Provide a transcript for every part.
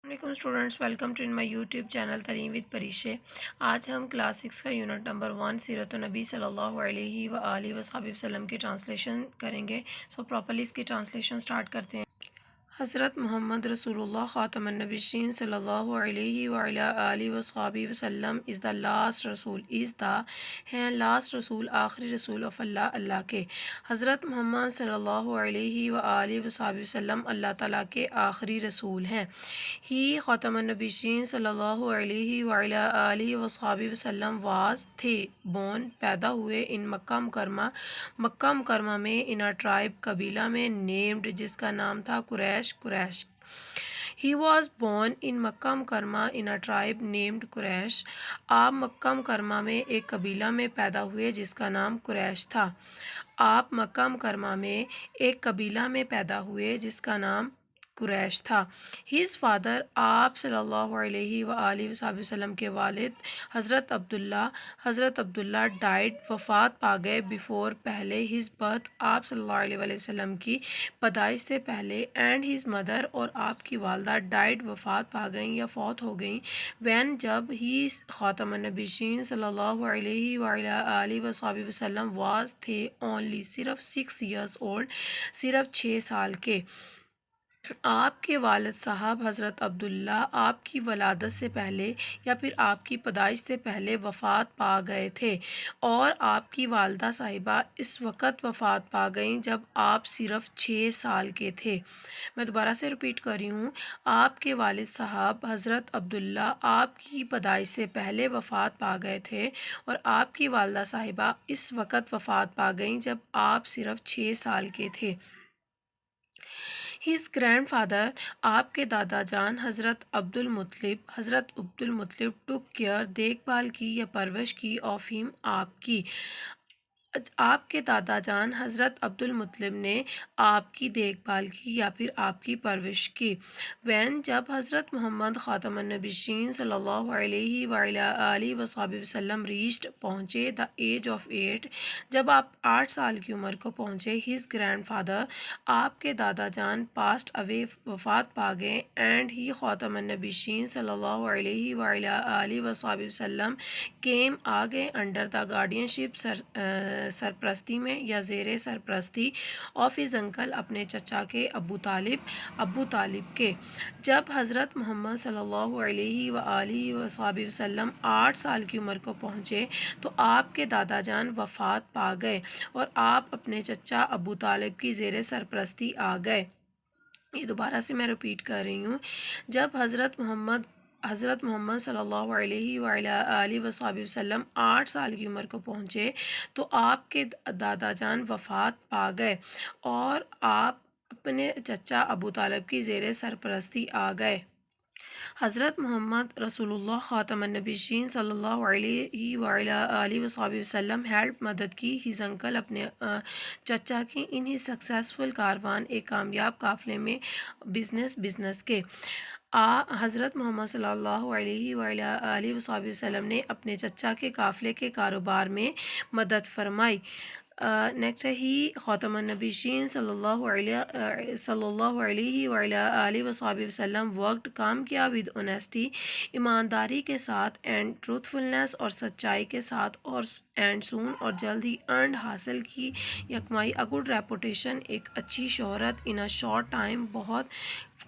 علیکم students, welcome to my YouTube channel Taleem with Pareeshay. آج ہم کلاس 6 کا یونٹ نمبر 1 سیرت النبی صلی اللہ علیہ وآلہ وصحبہ وسلم کی ٹرانسلیشن کریں گے۔ پراپرلی اس کی ٹرانسلیشن سٹارٹ کرتے ہیں۔ حضرت محمد رسول اللہ خاتم النبیین صلی اللہ علیہ وآلہ آلہ وصحبہ وسلم از دا لاسٹ رسول، ہیں لاسٹ رسول، آخری رسول آف اللہ کے۔ حضرت محمد صلی اللہ علیہ وآلہ وصحبہ وسلم اللہ تعالیٰ کے آخری رسول ہیں۔ ہی خاتم النبیین صلی اللہ علیہ وآلہ آلہ وصحبہ وسلم واز تھے بورن پیدا ہوئے ان مکہ مکرمہ میں ان ٹرائب قبیلہ میں نیمڈ جس کا نام تھا قریش۔ He was born in مکہ مکرمہ in a tribe named قریش۔ آپ مکہ مکرمہ میں ایک قبیلہ میں پیدا ہوئے جس کا نام قریش تھا۔ آپ مکہ مکرمہ میں ایک قبیلہ میں پیدا ہوئے جس کا نام قریش تھا۔ ہز فادر، آپ صلی اللہ علیہ وآلہ وصحبہ وسلم کے والد حضرت عبداللہ ڈائڈ وفات پا گئے بیفور پہلے ہز برتھ، آپ صلی اللہ علیہ وآلہ وسلم کی پیدائش سے پہلے، اینڈ ہز مدر اور آپ کی والدہ ڈائڈ وفات پا گئیں یا فوت ہو گئیں، وین جب ہی خاتم النبیین صلی اللہ علیہ وآلہ آلہ وصحبہ وسلم واز تھے اونلی صرف 6 years old، صرف 6 سال کے۔ آپ کے والد صاحب حضرت عبداللہ آپ کی ولادت سے پہلے یا پھر آپ کی پیدائش سے پہلے وفات پا گئے تھے، اور آپ کی والدہ صاحبہ اس وقت وفات پا گئیں جب آپ صرف 6 سال کے تھے۔ میں دوبارہ سے ریپیٹ کر رہی ہوں، آپ کے والد صاحب حضرت عبداللہ آپ کی پیدائش سے پہلے وفات پا گئے تھے، اور آپ کی والدہ صاحبہ اس وقت وفات پا گئیں جب آپ صرف 6 سال کے تھے۔ ہز گرینڈ فادر، آپ کے دادا جان حضرت عبد المطلب ٹک کیئر دیکھ بھال کی یا پرورش کی آف ہم آپ کے دادا جان حضرت عبد المطلب نے آپ کی دیکھ بھال کی یا پھر آپ کی پرورش کی، وین جب حضرت محمد خاتم النبیین صلی اللہ علیہ وآلہ آلہ وصحبہ وسلم ریچڈ پہنچے دا ایج آف 8، جب آپ 8 سال کی عمر کو پہنچے، ہز گرینڈ فادر آپ کے دادا جان پاسٹ اوے وفات پا گئے، اینڈ ہی خاتم النبیین صلی اللہ علیہ وآلہ آلہ وصحبہ وسلم کیم آ گئے انڈر دا گارڈین شپ سرپرستی میں یا زیر سرپرستی آف ہز انکل اپنے چچا کے ابو طالب کے۔ جب حضرت محمد صلی اللہ علیہ وآلہ وصحبہ وسلم 8 سال کی عمر کو پہنچے تو آپ کے دادا جان وفات پا گئے اور آپ اپنے چچا ابو طالب کی زیر سرپرستی آ گئے۔ یہ دوبارہ سے میں ریپیٹ کر رہی ہوں، جب حضرت محمد صلی اللہ علیہ وآلہ آلہ وصحبہ وسلم 8 سال کی عمر کو پہنچے تو آپ کے دادا جان وفات پا گئے اور آپ اپنے چچا ابو طالب کی زیر سرپرستی آ گئے۔ حضرت محمد رسول اللہ خاتم النبیین صلی اللہ علیہ وآلہ آلہ وصحبہ وسلم ہیلپ مدد کی ہز انکل اپنے چچا کی ان ہی سکسیسفل کاروان ایک کامیاب قافلے میں بزنس کے۔ حضرت محمد صلی اللہ علیہ وآلہ آلہ وصحبہ وسلم نے اپنے چچا کے قافلے کے کاروبار میں مدد فرمائی۔ نیکسٹ ہے ہی خاتم النبیین صلی اللہ علیہ وآلہ آلہ وصحبہ وسلم ورکڈ کام کیا ود اونیسٹی ایمانداری کے ساتھ اینڈ ٹروتھفلنس اور سچائی کے ساتھ، اور اینڈ سون اور جلد ہی ارنڈ حاصل کی یا کمائی اے گڈ ریپوٹیشن ایک اچھی شہرت ان اے شارٹ ٹائم بہت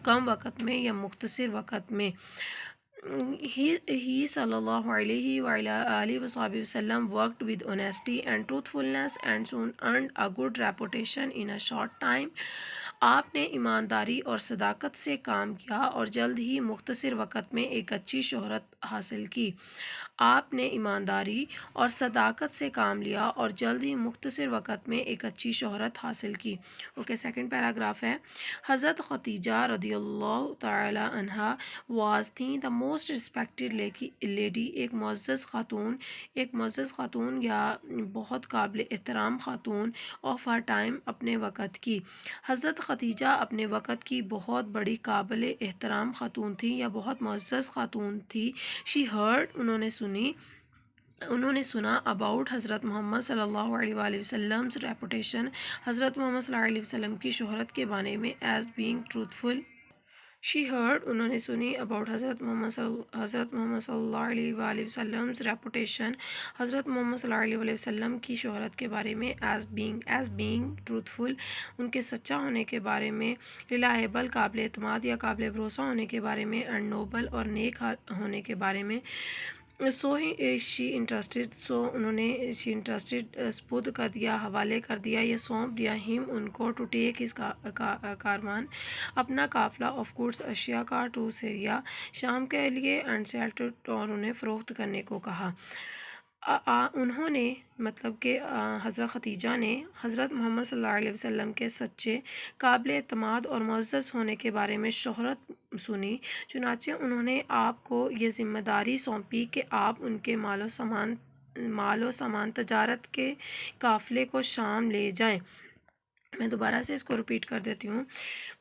کم وقت میں یا مختصر وقت میں۔ ہی صلی اللہ علیہ وآلہ آلہ وصحبہ وسلم worked with honesty and truthfulness and soon earned a good reputation in a short time. آپ نے ایمانداری اور صداقت سے کام کیا اور جلد ہی مختصر وقت میں ایک اچھی شہرت حاصل کی۔ آپ نے ایمانداری اور صداقت سے کام لیا اور جلد ہی مختصر وقت میں ایک اچھی شہرت حاصل کی۔ اوکے، سیکنڈ پیراگراف ہے، حضرت خدیجہ رضی اللہ تعالی عنہ واز تھیں دا موسٹ ریسپیکٹڈ لیڈی، ایک معزز خاتون یا بہت قابل احترام خاتون آف ہر ٹائم، اپنے وقت کی۔ حضرت خدیجہ اپنے وقت کی بہت بڑی قابل احترام خاتون تھی یا بہت معزز خاتون تھی۔ شی ہرڈ، انہوں نے سنا اباؤٹ حضرت محمد صلی اللہ علیہ وآلہ وسلم ریپوٹیشن، حضرت محمد صلی اللہ علیہ وسلم کی شہرت کے بارے میں، ایز بینگ ٹروتھفل، شی ہرڈ انہوں نے سنی اباؤٹ حضرت محمد صلی اللہ علیہ وآلہ وسلم ریپوٹیشن، حضرت محمد صلی اللہ علیہ وسلم کی شہرت کے بارے میں، ایز بینگ ٹروتھفل، ان کے سچا ہونے کے بارے میں، ریلائبل قابل اعتماد یا قابل بھروسہ ہونے کے بارے میں، اینڈ نوبل اور نیک ہونے کے بارے میں۔ شی انٹرسٹڈ سپرد کر دیا، حوالے کر دیا یا سونپ دیا ہم ان کو، ٹو ٹیک ہز کاروان، اپنا قافلہ، آف گڈس اشیاء کا، ٹو سیریا، شام کے لیے، اینڈ سیلٹ اور انہیں فروخت کرنے کو کہا۔ انہوں نے مطلب کہ حضرت خدیجہ نے حضرت محمد صلی اللہ علیہ وسلم کے سچے، قابل اعتماد اور معزز ہونے کے بارے میں شہرت سنی، چنانچہ انہوں نے آپ کو یہ ذمہ داری سونپی کہ آپ ان کے مال و سامان تجارت کے قافلے کو شام لے جائیں۔ میں دوبارہ سے اس کو ریپیٹ کر دیتی ہوں۔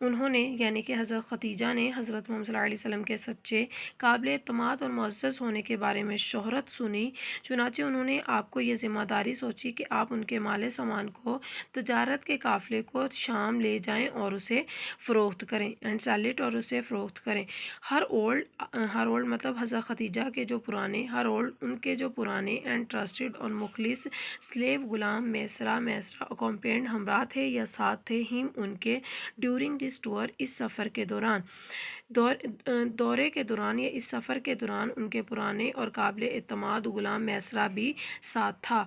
انہوں نے یعنی کہ حضرت خدیجہ نے حضرت محمد صلی اللہ علیہ وسلم کے سچے، قابل اعتماد اور معزز ہونے کے بارے میں شہرت سنی، چنانچہ انہوں نے آپ کو یہ ذمہ داری سوچی کہ آپ ان کے مال سامان کو، تجارت کے قافلے کو شام لے جائیں اور اسے فروخت کریں، اینڈ سیل اٹ، اور اسے فروخت کریں۔ ہر اولڈ مطلب حضرت خدیجہ کے جو پرانے، ان کے جو پرانے اینڈ ٹرسٹڈ اور مخلص سلیو، غلام، میسرا اکمپینڈ، ہمراہ تھے یا ساتھ تھے ہم ان کے، ڈیورنگ دس ٹور، اس سفر کے دوران، دورے کے دوران یا اس سفر کے دوران، ان کے پرانے اور قابل اعتماد غلام میسرا بھی ساتھ تھا۔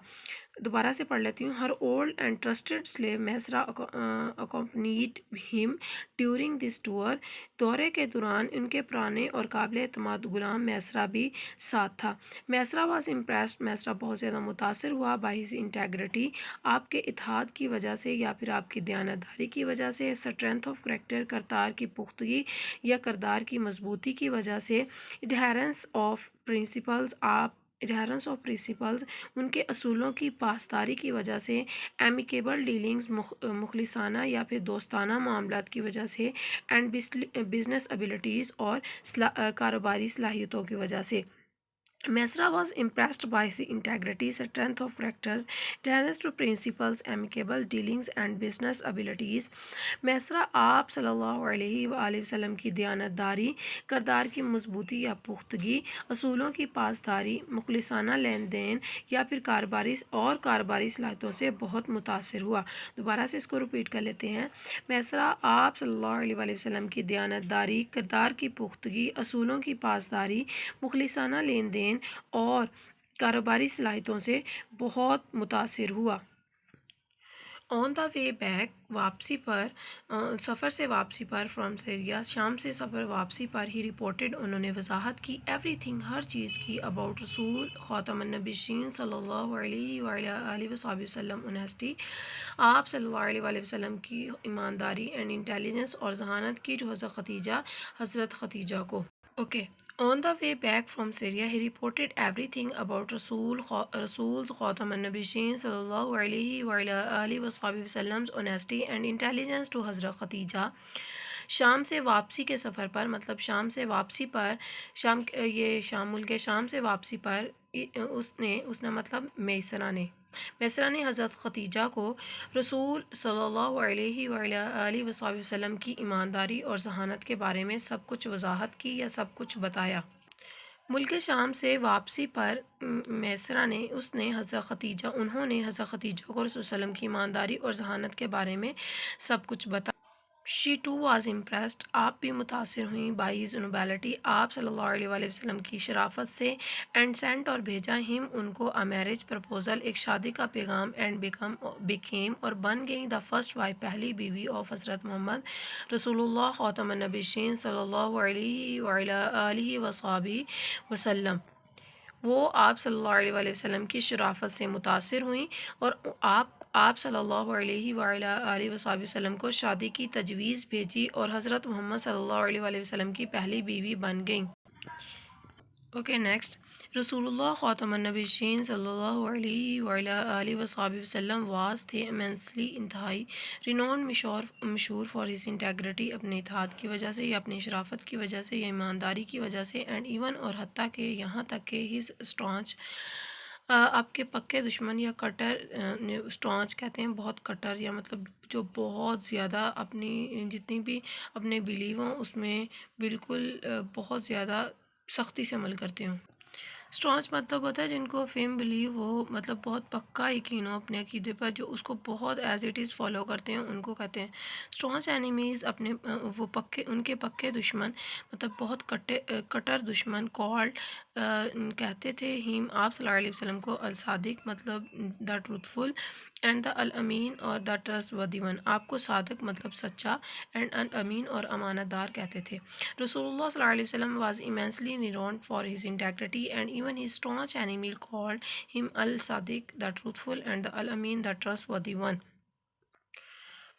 دوبارہ سے پڑھ لیتی ہوں۔ Her old and trusted slave Maysara accompanied him during this tour, دورے کے دوران ان کے پرانے اور قابل اعتماد غلام میسرا بھی ساتھ تھا۔ میسرا واز امپریسڈ، میسرا بہت زیادہ متاثر ہوا، بائی ہز انٹیگریٹی، آپ کے اتحاد کی وجہ سے یا پھر آپ کی دیانتداری کی وجہ سے، اسٹرینتھ آف کریکٹر، کردار کی پختگی یا کردار کی مضبوطی کی وجہ سے، ایڈہیرنس آف پرنسپلز، ان کے اصولوں کی پاسداری کی وجہ سے، ایمیکیبل ڈیلنگز، مخلصانہ یا پھر دوستانہ معاملات کی وجہ سے، اینڈ بزنس ایبلٹیز، اور کاروباری صلاحیتوں کی وجہ سے۔ میسرا was impressed by his integrity, strength of character, adherence to principles, amicable dealings and business abilities۔ میسرا آپ صلی اللہ علیہ وآلہ وسلم کی دیانتداری، کردار کی مضبوطی یا پختگی، اصولوں کی پاسداری، مخلصانہ لین دین یا پھر کاروباری صلاحیتوں سے بہت متاثر ہوا۔ دوبارہ سے اس کو ریپیٹ کر لیتے ہیں۔ میسرا آپ صلی اللہ علیہ وآلہ وسلم کی دیانتداری، کردار کی پختگی، اصولوں کی پاسداری، مخلصانہ لین دین اور کاروباری صلاحیتوں سے بہت متاثر ہوا۔ آن دا وے بیک، واپسی پر، سفر سے واپسی پر، فرام سیریا، شام سے سفر واپسی پر، ہی رپورٹڈ، انہوں نے وضاحت کی، ایوری تھنگ، ہر چیز کی، اباؤٹ رسول خاتم النبیین صلی اللہ علیہ وآلہ وسلم، اونیسٹی، آپ صلی اللہ علیہ وآلہ وسلم کی ایمانداری، اینڈ انٹیلیجنس، اور ذہانت کی، جو حضرت خدیجہ کو۔ Okay. On the way back from Syria, he reported everything about Rasul's خاتم النبیین صلی اللہ علیہ وآلہ وسلم's honesty and intelligence to حضرت خدیجہ۔ شام سے واپسی کے سفر پر، مطلب شام سے واپسی پر، ملک شام سے واپسی پر، اس نے مطلب میسرا نے حضرت خدیجہ کو رسول صلی اللہ علیہ وآلہ وسلم کی ایمانداری اور ذہانت کے بارے میں سب کچھ وضاحت کی یا سب کچھ بتایا۔ ملک شام سے واپسی پر میسرا نے انہوں نے حضرت خدیجہ کو رسول صلی اللہ علیہ وسلم کی ایمانداری اور ذہانت کے بارے میں سب کچھ بتایا۔ شی ٹو واز امپریسڈ، آپ بھی متاثر ہوئیں، بائی ہز نوبلٹی، آپ صلی اللہ علیہ وآلہ وسلم کی شرافت سے، اینڈ سینٹ، اور بھیجا ہم ان کو، اے میرج پرپوزل، ایک شادی کا پیغام، اینڈ بیکیم اور بن گئی، دا فرسٹ وائف، پہلی بیوی، آف حضرت محمد رسول اللہ خاتم النبیین صلی اللہ علیہ وآلہ وسلم۔ وہ آپ صلی اللہ علیہ وآلہ وسلم کی شرافت سے متاثر ہوئیں اور آپ صلی اللہ علیہ وآلہ وسلم کو شادی کی تجویز بھیجی اور حضرت محمد صلی اللہ علیہ وآلہ وسلم کی پہلی بیوی بن گئیں۔ Okay, next. رسول اللہ خاتم النبیین صلی اللہ علیہ وآلہ وسلم واز تھے امینسلی، انتہائی، رینون، مشہور، فار ہز انٹیگریٹی، اپنے اتحاد کی وجہ سے یا اپنی شرافت کی وجہ سے یا ایمانداری کی وجہ سے، اینڈ ایون، اور حتیٰ کہ یہاں تک کہ ہز اسٹانچ آپ کے پکے دشمن یا کٹر اسٹانچ کہتے ہیں بہت کٹر، یا مطلب جو بہت زیادہ اپنی جتنی بھی اپنے بلیو ہوں اس میں بالکل بہت زیادہ سختی سے عمل کرتے ہوں۔ اسٹرانچ مطلب ہوتا ہے جن کو فیم بلیو ہو، مطلب بہت پکا یقین ہو اپنے عقیدے پر، جو اس کو بہت ایز اٹ از فالو کرتے ہیں، ان کو کہتے ہیں اسٹرانچ اینیمیز۔ اپنے وہ پکے، ان کے پکے دشمن مطلب بہت کٹر دشمن کالڈ کہتے تھے ہیم آپ صلی اللہ علیہ وسلم کو الصادق مطلب دا ٹروتھفل، اینڈ دا الامین اور دا ٹرسٹ ودی ون، آپ کو صادق مطلب سچا، اینڈ الامین اور امانت دار کہتے تھے۔ رسول اللہ صلی اللہ علیہ وسلم was immensely renowned for his integrity, and even his staunch enemy called him al-Sadiq, the truthful, and the al-Amin, the trustworthy one۔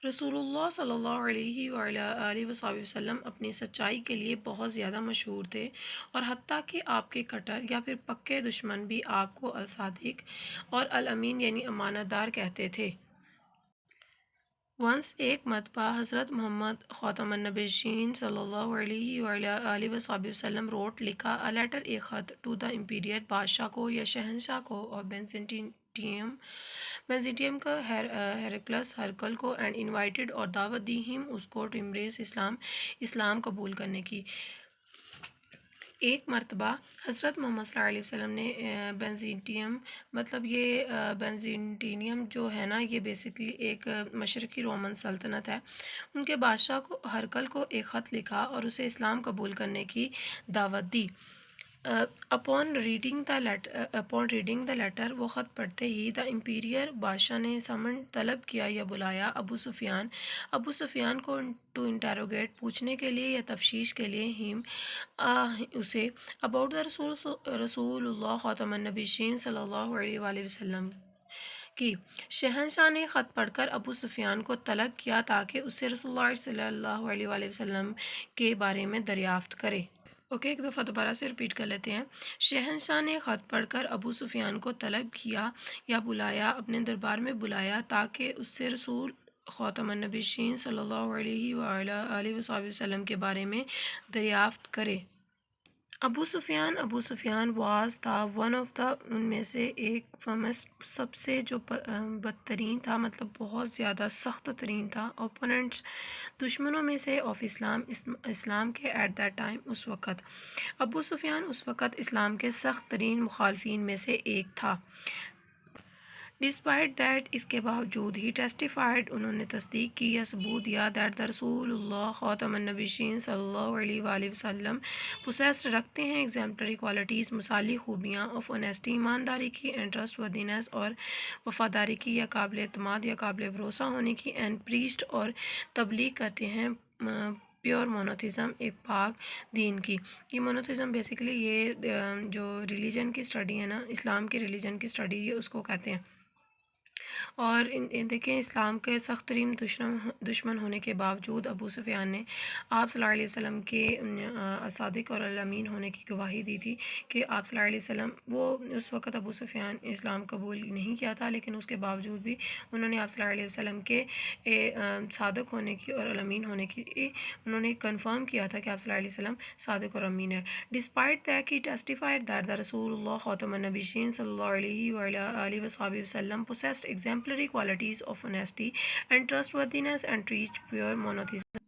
رسول اللہ صلی اللہ علیہ وآلہ وصحبہ وسلم اپنی سچائی کے لیے بہت زیادہ مشہور تھے، اور حتیٰ کہ آپ کے کٹر یا پھر پکے دشمن بھی آپ کو الصادق اور الامین یعنی امانت دار کہتے تھے۔ ونس ایک مرتبہ حضرت محمد خاتم النبیین صلی اللہ علیہ وآلہ وصحبہ وسلم روٹ لکھا a letter، ایک خط ٹو دا امپیریئر بادشاہ کو یا شہنشاہ کو، اور بینزنٹیم کا ہیرکلس ہرکل کو، اینڈ انوائٹڈ اور دعوت دی ہم اس کو ٹو امبریس اسلام قبول کرنے کی۔ ایک مرتبہ حضرت محمد صلی اللہ علیہ وسلم نے بینزنٹیم مطلب یہ بینزنٹینیم جو ہے نا، یہ بیسکلی ایک مشرقی رومن سلطنت ہے، ان کے بادشاہ کو ہرکل کو ایک خط لکھا اور اسے اسلام قبول کرنے کی دعوت دی۔ اپون ریڈنگ دا لیٹر، وہ خط پڑھتے ہی دا امپیریئر بادشاہ نے سمن طلب کیا یا بلایا ابو سفیان کو ٹو انٹیروگیٹ پوچھنے کے لیے یا تفتیش کے لیے ہیم اسے اباؤٹ دا رسول اللہ خاتم النبیین صلی اللہ علیہ وآلہ وسلم کی۔ شہنشاہ نے خط پڑھ کر ابو سفیان کو طلب کیا تاکہ اس سے رسول اللہ صلی اللہ علیہ وآلہ وسلم کے بارے میں دریافت کرے۔ اوکے، ایک دفعہ دوبارہ سے ریپیٹ کر لیتے ہیں۔ شہنشاہ نے خط پڑھ کر ابو سفیان کو طلب کیا یا بلایا، اپنے دربار میں بلایا تاکہ اس سے رسول خاتم النبیین صلی اللہ علیہ وآلہ وصحبہ وسلم کے بارے میں دریافت کرے۔ ابو سفیان واز تھا ون آف دا، ان میں سے ایک فیمس، سب سے جو بدترین تھا، مطلب بہت زیادہ سخت ترین تھا، اوپوننٹس دشمنوں میں سے آف اسلام کے ایٹ دیٹ ٹائم، اس وقت ابو سفیان اس وقت اسلام کے سخت ترین مخالفین میں سے ایک تھا۔ ڈسپائٹ دیٹ، اس کے باوجود، ہی ٹیسٹیفائڈ، انہوں نے تصدیق کی یا ثبوت دیا، دیٹ دا رسول اللہ خاتم النبیین صلی اللہ علیہ وآلہ وسلم پوسیسڈ رکھتے ہیں ایگزیمپلری کوالٹیز مثالی خوبیاں آف آنیسٹی ایمانداری کی، اینڈ ٹرسٹ وردینس اور وفاداری کی یا قابل اعتماد یا قابل بھروسہ ہونے کی، اینڈ پریچڈ اور تبلیغ کرتے ہیں پیور مونوتھزم ایک پاک دین کی۔ یہ مونوتھزم بیسیکلی یہ جو ریلیجن کی اسٹڈی ہے نا، اسلام کے ریلیجن کی اسٹڈی، یہ اس کو کہتے ہیں۔ اور دیکھیں اسلام کے سخت ترین دشمن ہونے کے باوجود ابو سفیان نے آپ صلی اللہ علیہ وسلم کے صادق اور الامین ہونے کی گواہی دی تھی کہ آپ صلی اللہ علیہ وسلم، وہ اس وقت ابو سفیان اسلام قبول نہیں کیا تھا، لیکن اس کے باوجود بھی انہوں نے آپ صلی اللہ علیہ وسلم کے صادق ہونے کی اور الامین ہونے کی انہوں نے کنفرم کیا تھا کہ آپ صلی اللہ علیہ وسلم صادق اور امین ہے۔ Despite that, he testified that the رسول اللہ خاتم النبیین صلی اللہ علیہ وآلہ وصحبہ وسلم possessed exemplary qualities of honesty and trustworthiness and preached pure monotheism۔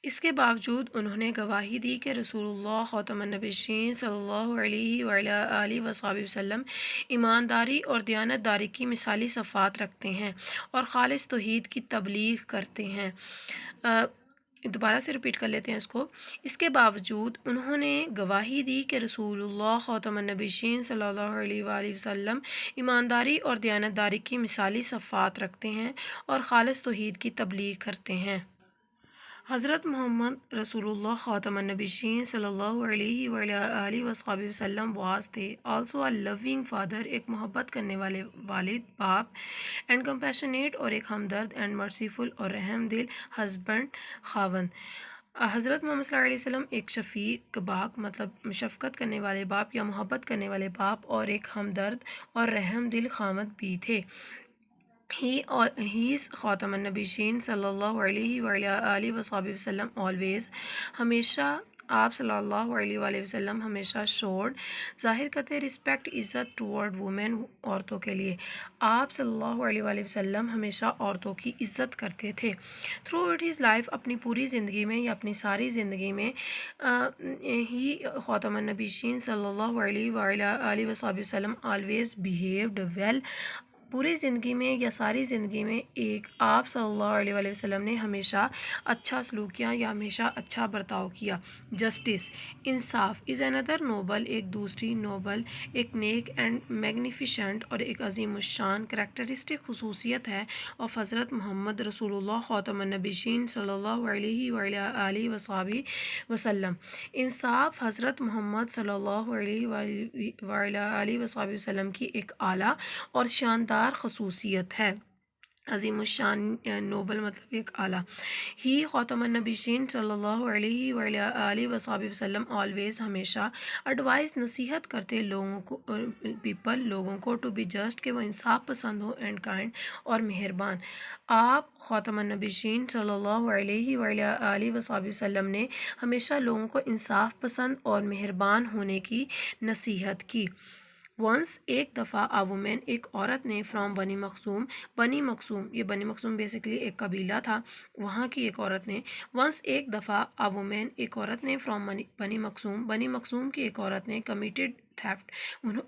اس کے باوجود انہوں نے گواہی دی کہ رسول اللہ خاتم النبیین صلی اللہ علیہ وآلہ وصحبہ وسلم ایمانداری اور دیانت داری کی مثالی صفات رکھتے ہیں اور خالص توحید کی تبلیغ کرتے ہیں۔ دوبارہ سے ریپیٹ کر لیتے ہیں اس کو۔ اس کے باوجود انہوں نے گواہی دی کہ رسول اللہ خاتم النبیین صلی اللہ علیہ وآلہ وسلم ایمانداری اور دیانت داری کی مثالی صفات رکھتے ہیں اور خالص توحید کی تبلیغ کرتے ہیں۔ حضرت محمد رسول اللہ خاتم النبیین صلی اللہ علیہ وآلہ وصحبہ وسلم واز تھے آلسو اے لونگ فادر، ایک محبت کرنے والے والد باپ، اینڈ کمپیشنیٹ اور ایک ہمدرد، اینڈ مرسیفل اور رحم دل ہسبینڈ خاوند۔ حضرت محمد صلی اللہ علیہ وسلم ایک شفیق باپ مطلب شفقت کرنے والے باپ یا محبت کرنے والے باپ اور ایک ہمدرد اور رحم دل خاوند بھی تھے۔ ہی از خاتم النبیین صلی اللہ علیہ وآلہ وصحبہ وسلم آلویز، ہمیشہ آپ صلی اللہ علیہ وآلہ وسلم ہمیشہ شوڈ ظاہر کرتے رسپیکٹ عزت ٹورڈ وومین عورتوں کے لیے. آپ صلی اللہ علیہ وآلہ وسلم ہمیشہ عورتوں کی عزت کرتے تھے. تھرو اٹ ہز لائف اپنی پوری زندگی میں یا اپنی ساری زندگی میں ہی خاتم النبیین صلی اللہ علیہ وآلہ وسلم آلویز بیہیوڈ ویل. پوری زندگی میں یا ساری زندگی میں آپ صلی اللہ علیہ وآلہ وسلم نے ہمیشہ اچھا سلوک کیا یا ہمیشہ اچھا برتاؤ کیا. جسٹس انصاف از اندر نوبل ایک دوسری نوبل ایک نیک اینڈ میگنیفیشنٹ اور ایک عظیم الشان کریکٹرسٹک خصوصیت ہے آف حضرت محمد رسول اللہ خاتم النبیین صلی اللہ علیہ وآلہ وصحبہ وسلم. انصاف حضرت محمد صلی اللہ علیہ وآلہ وصحبہ وسلم کی ایک اعلیٰ اور شاندار خصوصیت ہے. عظیم الشان نوبل مطلب ایک اعلیٰ. ہی خاتم النبیین صلی اللہ علیہ وآلہ وصحبہ وسلم آلویز ہمیشہ ایڈوائز نصیحت کرتے لوگوں کو ٹو بی جسٹ کہ وہ انصاف پسند ہو اینڈ کائنڈ اور مہربان. آپ خاتم النبیین صلی اللہ علیہ وآلہ وصحبہ وسلم نے ہمیشہ لوگوں کو انصاف پسند اور مہربان ہونے کی نصیحت کی. ونس ایک دفعہ وومین ایک عورت نے فرام بنی مخزوم یہ بنی مخزوم بیسکلی ایک قبیلہ تھا, وہاں کی ایک عورت نے. ونس ایک دفعہ وومین ایک عورت نے فرام بنی مخزوم کی ایک عورت نے کمیٹڈ تھیفٹ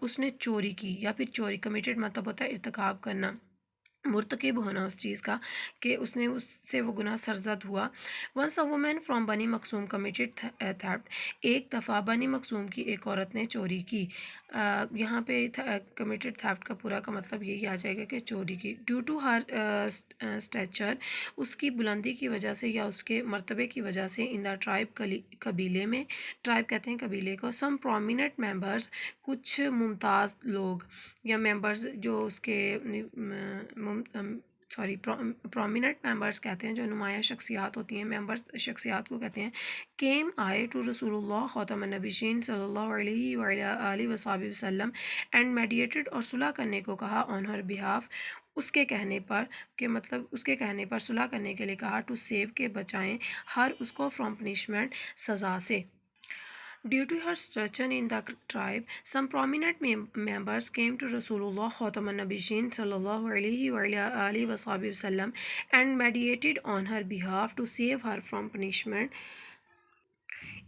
اس نے چوری کی یا پھر چوری کمیٹڈ مطلب ہوتا ہے ارتکاب کرنا, مرتکب ہونا اس چیز کا کہ اس سے وہ گناہ سرزد ہوا. ونس وومین فرام بنی مخزوم کمیٹڈ تھیفٹ ایک دفعہ بنی مخزوم کی ایک عورت نے چوری کی. یہاں پہ کمیٹڈ تھیفٹ کا پورا کا مطلب یہی آ جائے گا کہ چوری کی. ڈیو ٹو ہر اسٹیچر اس کی بلندی کی وجہ سے یا اس کے مرتبے کی وجہ سے ان دا ٹرائب قبیلے میں, ٹرائب کہتے ہیں قبیلے کو, سم پرومیننٹ ممبرز کچھ ممتاز لوگ یا ممبرز جو اس کے پرومیننٹ ممبرز کہتے ہیں جو نمایاں شخصیات ہوتی ہیں, ممبرز شخصیات کو کہتے ہیں. کیم آئے ٹو رسول اللہ خاتم النبیین صلی اللہ علیہ وآلہ وصحبہ وسلم اینڈ میڈیٹڈ اور صلح کرنے کو کہا آن ہر بہاف اس کے کہنے پر کہ مطلب اس کے کہنے پر صلح کرنے کے لیے کہا. ٹو سیو کے بچائیں ہر اس کو فرام پنشمنٹ سزا سے. Due to her stature in the tribe, some prominent members came to Rasulullah Khatam al-Nabiyyin sallallahu alayhi wa alihi wa sahbihi wasallam and mediated on her behalf to save her from punishment.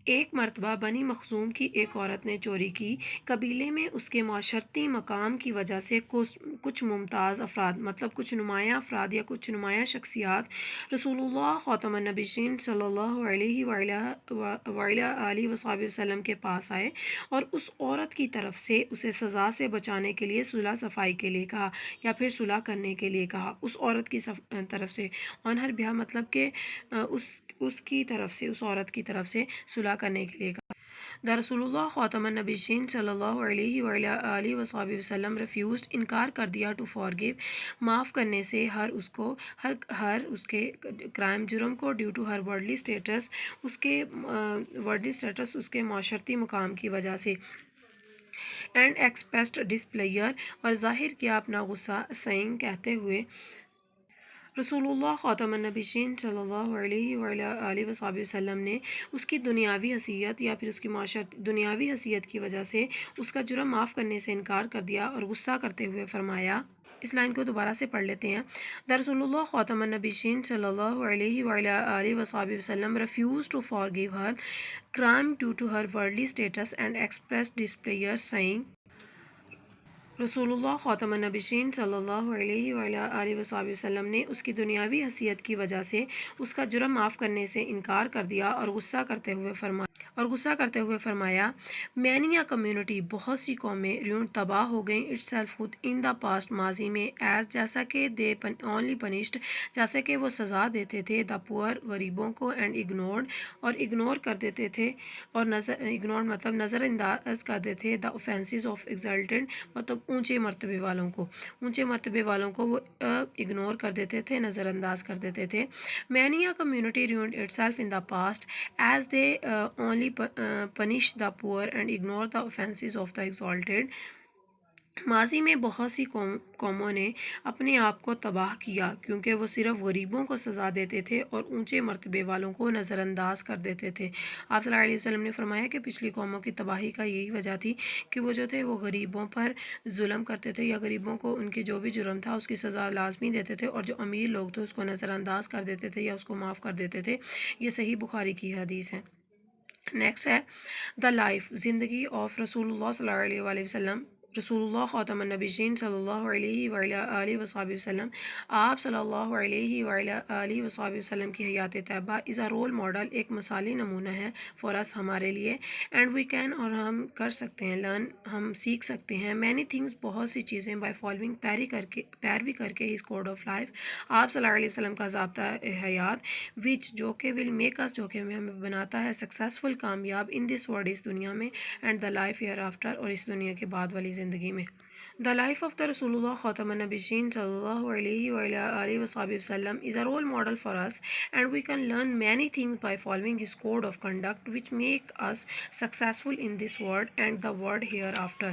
ایک مرتبہ بنی مخزوم کی ایک عورت نے چوری کی. قبیلے میں اس کے معاشرتی مقام کی وجہ سے کچھ ممتاز افراد مطلب کچھ نمایاں افراد یا کچھ نمایاں شخصیات رسول اللہ خاتم النبیین صلی اللہ علیہ وآلہ وصحبہ وسلم کے پاس آئے اور اس عورت کی طرف سے اسے سزا سے بچانے کے لیے صلح صفائی کے لیے کہا یا پھر صلح کرنے کے لیے کہا. اس عورت کی طرف سے آن ہر بہاف مطلب کہ اس کی طرف سے اس عورت کی طرف سے صلح کرنے کے لیے کہا. دا رسول اللہ خاتم النبیین صلی اللہ علیہ وآلہ وصحبہ وسلم ریفیوزڈ انکار کر دیا ٹو فارگیو معاف کرنے سے ہر اس کے کرائم جرم کو due to her worldly status اس کے ورڈلی اسٹیٹس اس کے معاشرتی مقام کی وجہ سے. اینڈ ایکسپریسڈ ڈسپلیئر اور ظاہر کیا اپنا غصہ سینگ کہتے ہوئے رسول اللہ خاتم النبیین صلی اللہ علیہ وآلہ وصحبہ وسلم نے اس کی دنیاوی حیثیت یا پھر اس کی دنیاوی حیثیت کی وجہ سے اس کا جرم معاف کرنے سے انکار کر دیا اور غصہ کرتے ہوئے فرمایا. اس لائن کو دوبارہ سے پڑھ لیتے ہیں. دا رسول اللہ خاتم النبیین صلی اللہ علیہ وآلہ وصحبہ وسلم refuse to forgive her crime due to her worldly status and express displeasure saying. رسول اللہ خاتم النبیین صلی اللہ علیہ وآلہ وصحبہ وسلم نے اس کی دنیاوی حیثیت کی وجہ سے اس کا جرم معاف کرنے سے انکار کر دیا اور غصہ کرتے ہوئے فرمایا. مینی کمیونٹی بہت سی قومیں ریونڈ تباہ ہو گئیں اٹ سیلف خود ان دا پاسٹ ماضی میں ایز جیسا کہ دے اونلی پنشڈ جیسے کہ وہ سزا دیتے تھے دا پور غریبوں کو اینڈ اگنورڈ اور اگنور کر دیتے تھے اور اگنور مطلب نظر انداز کر دیتے تھے دا اوفینسز آف ایگزلٹڈ مطلب اونچے مرتبے والوں کو وہ اگنور کر دیتے تھے, نظر انداز کر دیتے تھے. Many community ruined itself in the past as they only punish the poor and ignore the offences of the exalted. ماضی میں بہت سی قوموں نے اپنے آپ کو تباہ کیا کیونکہ وہ صرف غریبوں کو سزا دیتے تھے اور اونچے مرتبے والوں کو نظر انداز کر دیتے تھے۔ آپ صلی اللہ علیہ وسلم نے فرمایا کہ پچھلی قوموں کی تباہی کا یہی وجہ تھی کہ وہ جو تھے وہ غریبوں پر ظلم کرتے تھے، یا غریبوں کو ان کے جو بھی جرم تھا اس کی سزا لازمی دیتے تھے، اور جو امیر لوگ تھے اس کو نظر انداز کر دیتے تھے یا اس کو معاف کر دیتے تھے۔ یہ صحیح بخاری کی حدیث ہے۔ نیکسٹ ہے دا لائف، زندگی آف رسول اللہ صلی اللہ علیہ وآلہ وسلم۔ رسول اللہ خاتم النبیین صلی اللہ علیہ وآلہ آلہ وصحبہ وسلم، آپ صلی اللہ علیہ وآلہ آلہ وصحبہ وسلم کی حیات طیبہ از اے رول ماڈل، ایک مثالی نمونہ ہے فار اس، ہمارے لیے، اینڈ وی کین، اور ہم کر سکتے ہیں، لرن، ہم سیکھ سکتے ہیں، مینی تھنگس، بہت سی چیزیں، بائی فالوئنگ، پیروی کر کے ہز کوڈ آف لائف، آپ صلی اللہ علیہ وسلم کا ضابطہ حیات، وچ جو کہ ول میک اس، جو کہ ہمیں بناتا ہے سکسیزفل، کامیاب، ان دس ورلڈ، اس دنیا میں، and the life hereafter, اور اس دنیا کے بعد والی زندگی میں۔ The life of the رسول اللہ خاتم النبیین صلی اللہ علیہ وآلہ آلہ وصحبہ وسلم is a role model for us, and we can learn many things by following his code of conduct which make us successful in this world and the world hereafter۔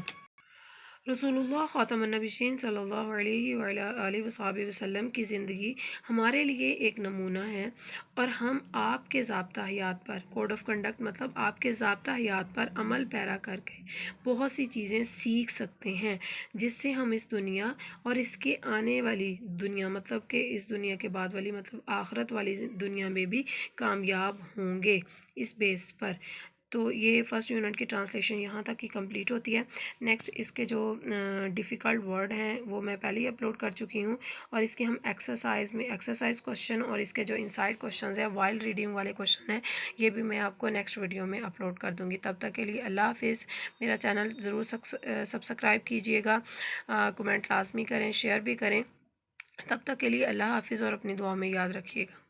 رسول اللہ خاتم النبیین صلی اللہ علیہ وآلہ آلہ وصحبہ وسلم کی زندگی ہمارے لیے ایک نمونہ ہے، اور ہم آپ کے ضابطہ حیات پر، کوڈ آف کنڈکٹ مطلب آپ کے ضابطہ حیات پر عمل پیرا کر کے بہت سی چیزیں سیکھ سکتے ہیں، جس سے ہم اس دنیا اور اس کے آنے والی دنیا، مطلب کہ اس دنیا کے بعد والی مطلب آخرت والی دنیا میں بھی کامیاب ہوں گے اس بیس پر۔ تو یہ فرسٹ یونٹ کی ٹرانسلیشن یہاں تک کی کمپلیٹ ہوتی ہے۔ نیکسٹ اس کے جو ڈیفیکلٹ ورڈ ہیں وہ میں پہلے ہی اپلوڈ کر چکی ہوں، اور اس کے ہم ایکسرسائز کوشچن اور اس کے جو انسائڈ کوشچنز ہیں وائل ریڈنگ والے کوشچن ہیں، یہ بھی میں آپ کو نیکسٹ ویڈیو میں اپلوڈ کر دوں گی۔ تب تک کے لیے اللہ حافظ۔ میرا چینل ضرور سبسکرائب کیجیے گا، کمنٹ لازمی کریں، شیئر بھی کریں۔ تب تک کے لیے اللہ حافظ، اور اپنی دعا میں یاد رکھیے گا۔